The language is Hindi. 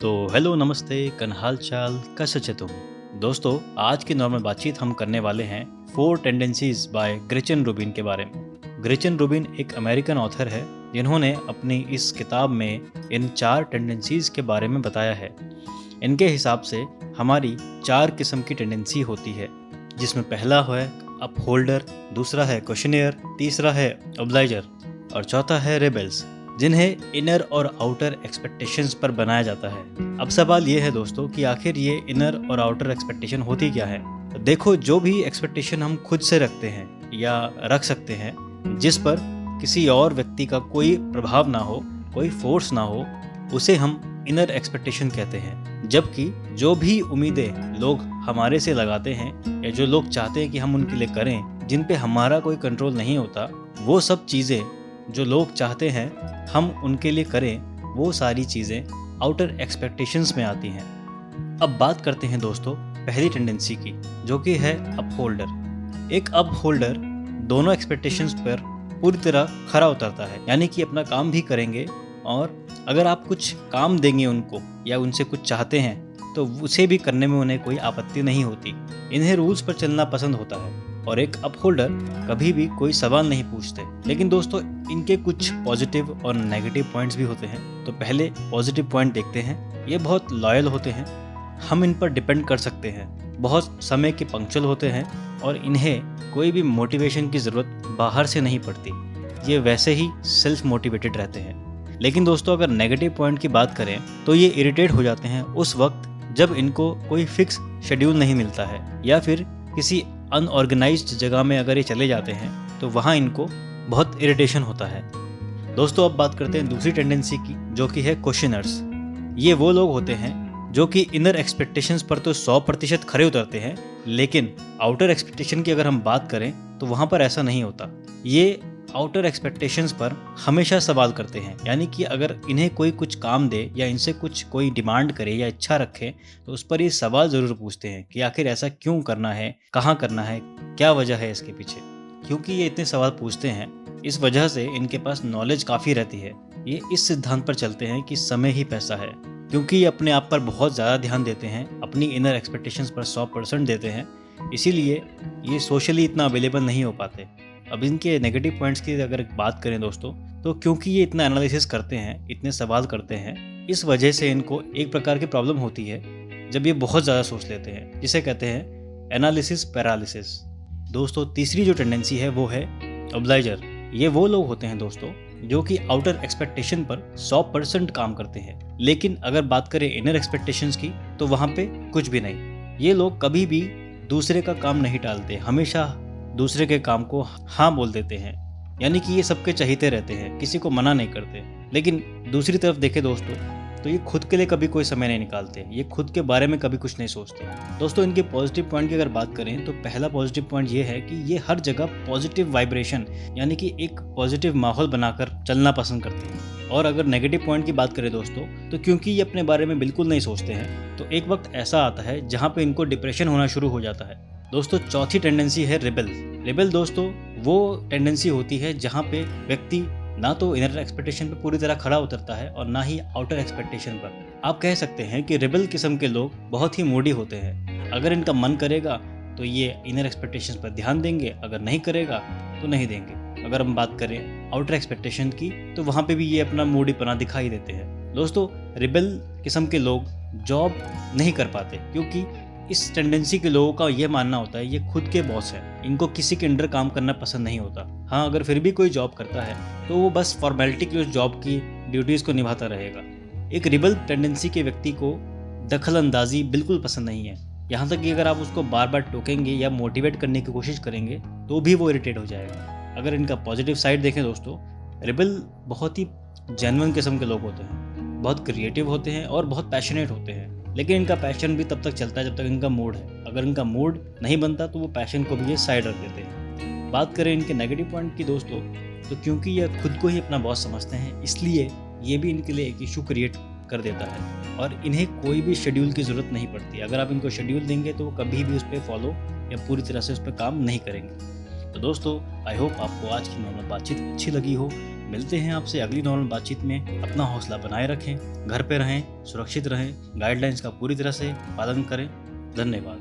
तो हेलो नमस्ते कन हाल चाल कैसे छे तुम। दोस्तों आज की नॉर्मल बातचीत हम करने वाले हैं 4 टेंडेंसीज बाय ग्रेचन रूबिन के बारे में। ग्रेचन रूबिन एक अमेरिकन ऑथर है जिन्होंने अपनी इस किताब में इन 4 टेंडेंसीज के बारे में बताया है। इनके हिसाब से हमारी 4 किस्म की टेंडेंसी होती है, जिसमें पहला है अपहोल्डर, दूसरा है क्वेश्चनियर, तीसरा है ऑब्लाइजर और चौथा है रेबल्स, जिन्हें इनर और आउटर एक्सपेक्टेशंस पर बनाया जाता है। अब सवाल ये है दोस्तों कि आखिर ये इनर और आउटर एक्सपेक्टेशन होती क्या है। देखो, जो भी एक्सपेक्टेशन हम खुद से रखते हैं या रख सकते हैं जिस पर किसी और व्यक्ति का कोई प्रभाव ना हो, कोई फोर्स ना हो, उसे हम इनर एक्सपेक्टेशन कहते हैं। जबकि जो भी उम्मीदें लोग हमारे से लगाते हैं या जो लोग चाहते हैं कि हम उनके लिए करें, जिन पे हमारा कोई कंट्रोल नहीं होता, वो सब चीज़ें जो लोग चाहते हैं हम उनके लिए करें, वो सारी चीज़ें आउटर एक्सपेक्टेशंस में आती हैं। अब बात करते हैं दोस्तों पहली टेंडेंसी की, जो कि है अपहोल्डर। एक अपहोल्डर दोनों एक्सपेक्टेशंस पर पूरी तरह खरा उतरता है, यानी कि अपना काम भी करेंगे और अगर आप कुछ काम देंगे उनको या उनसे कुछ चाहते हैं तो उसे भी करने में उन्हें कोई आपत्ति नहीं होती। इन्हें रूल्स पर चलना पसंद होता है और एक अपहोल्डर कभी भी कोई सवाल नहीं पूछते। लेकिन दोस्तों इनके कुछ पॉजिटिव और नेगेटिव पॉइंट्स भी होते हैं। तो पहले पॉजिटिव पॉइंट देखते हैं। ये बहुत लॉयल होते हैं, हम इन पर डिपेंड कर सकते हैं, बहुत समय के पंक्चुअल होते हैं और इन्हें कोई भी मोटिवेशन की ज़रूरत बाहर से नहीं पड़ती। ये वैसे ही सेल्फ मोटिवेटेड रहते हैं। लेकिन दोस्तों अगर नेगेटिव पॉइंट की बात करें तो ये इरिटेट हो जाते हैं उस वक्त जब इनको कोई फिक्स शेड्यूल नहीं मिलता है या फिर किसी अनऑर्गेनाइज्ड जगह में अगर ये चले जाते हैं तो वहाँ इनको बहुत इरिटेशन होता है। दोस्तों अब बात करते हैं दूसरी टेंडेंसी की, जो कि है क्वेश्चनर्स। ये वो लोग होते हैं जो कि इनर एक्सपेक्टेशंस पर तो 100% खरे उतरते हैं, लेकिन आउटर एक्सपेक्टेशन की अगर हम बात करें तो वहाँ पर ऐसा नहीं होता। ये आउटर एक्सपेक्टेशंस पर हमेशा सवाल करते हैं, यानी कि अगर इन्हें कोई कुछ काम दे या इनसे कुछ कोई डिमांड करे या इच्छा रखे तो उस पर ये सवाल ज़रूर पूछते हैं कि आखिर ऐसा क्यों करना है, कहाँ करना है, क्या वजह है इसके पीछे। क्योंकि ये इतने सवाल पूछते हैं, इस वजह से इनके पास नॉलेज काफ़ी रहती है। ये इस सिद्धांत पर चलते हैं कि समय ही पैसा है। क्योंकि ये अपने आप पर बहुत ज़्यादा ध्यान देते हैं, अपनी इनर एक्सपेक्टेशंस पर 100% देते हैं, इसीलिए ये सोशली इतना अवेलेबल नहीं हो पाते। अब इनके नेगेटिव पॉइंट्स की अगर बात करें दोस्तों, तो क्योंकि ये इतना एनालिसिस करते हैं, इतने सवाल करते हैं, इस वजह से इनको एक प्रकार की प्रॉब्लम होती है जब ये बहुत ज़्यादा सोच लेते हैं, जिसे कहते हैं एनालिसिस पैरालिसिस। दोस्तों तीसरी जो टेंडेंसी है वो है ऑब्लाइजर। ये वो लोग होते हैं दोस्तों जो कि आउटर एक्सपेक्टेशन पर 100% काम करते हैं, लेकिन अगर बात करें इनर एक्सपेक्टेशंस की तो वहाँ पे कुछ भी नहीं। ये लोग कभी भी दूसरे का काम नहीं टालते, हमेशा दूसरे के काम को हाँ बोल देते हैं, यानी कि ये सबके चाहते रहते हैं, किसी को मना नहीं करते। लेकिन दूसरी तरफ देखें दोस्तों तो ये खुद के लिए कभी कोई समय नहीं निकालते, ये खुद के बारे में कभी कुछ नहीं सोचते। दोस्तों इनके पॉजिटिव पॉइंट की अगर बात करें तो पहला पॉजिटिव पॉइंट ये है कि ये हर जगह पॉजिटिव वाइब्रेशन, यानी कि एक पॉजिटिव माहौल बनाकर चलना पसंद करते हैं। और अगर नेगेटिव पॉइंट की बात करें दोस्तों, तो क्योंकि ये अपने बारे में बिल्कुल नहीं सोचते हैं तो एक वक्त ऐसा आता है जहाँ पे इनको डिप्रेशन होना शुरू हो जाता है। दोस्तों चौथी टेंडेंसी है रिबेल। रिबेल दोस्तों वो टेंडेंसी होती है जहाँ पे व्यक्ति ना तो इनर एक्सपेक्टेशन पे पूरी तरह खड़ा उतरता है और ना ही आउटर एक्सपेक्टेशन पर। आप कह सकते हैं कि रिबेल किस्म के लोग बहुत ही मूडी होते हैं। अगर इनका मन करेगा तो ये इनर एक्सपेक्टेशन पर ध्यान देंगे, अगर नहीं करेगा तो नहीं देंगे। अगर हम बात करें आउटर एक्सपेक्टेशन की तो वहाँ पे भी ये अपना मूडीपना दिखाई देते हैं। दोस्तों रिबेल किस्म के लोग जॉब नहीं कर पाते क्योंकि इस टेंडेंसी के लोगों का ये मानना होता है ये खुद के बॉस है, इनको किसी के अंडर काम करना पसंद नहीं होता। हाँ अगर फिर भी कोई जॉब करता है तो वो बस फॉर्मेलिटी की उस जॉब की ड्यूटीज़ को निभाता रहेगा। एक रिबेल टेंडेंसी के व्यक्ति को दखल अंदाजी बिल्कुल पसंद नहीं है, यहाँ तक कि अगर आप उसको बार बार टोकेंगे या मोटिवेट करने की कोशिश करेंगे तो भी वो इरिटेट हो जाएगा। अगर इनका पॉजिटिव साइड देखें दोस्तों, रिबेल बहुत ही जेन्युइन किस्म के लोग होते हैं, बहुत क्रिएटिव होते हैं और बहुत पैशनेट होते हैं। लेकिन इनका पैशन भी तब तक चलता है जब तक इनका मूड है। अगर इनका मूड नहीं बनता तो वो पैशन को भी ये साइड रख देते हैं। बात करें इनके नेगेटिव पॉइंट की दोस्तों, तो क्योंकि ये खुद को ही अपना बॉस समझते हैं, इसलिए ये भी इनके लिए एक इशू क्रिएट कर देता है और इन्हें कोई भी शेड्यूल की ज़रूरत नहीं पड़ती। अगर आप इनको शेड्यूल देंगे तो वो कभी भी उस पर फॉलो या पूरी तरह से उस पर काम नहीं करेंगे। तो दोस्तों आई होप आपको आज की नॉर्मल बातचीत अच्छी लगी हो। मिलते हैं आपसे अगली नॉर्मल बातचीत में। अपना हौसला बनाए रखें, घर पे रहें, सुरक्षित रहें, गाइडलाइंस का पूरी तरह से पालन करें। धन्यवाद।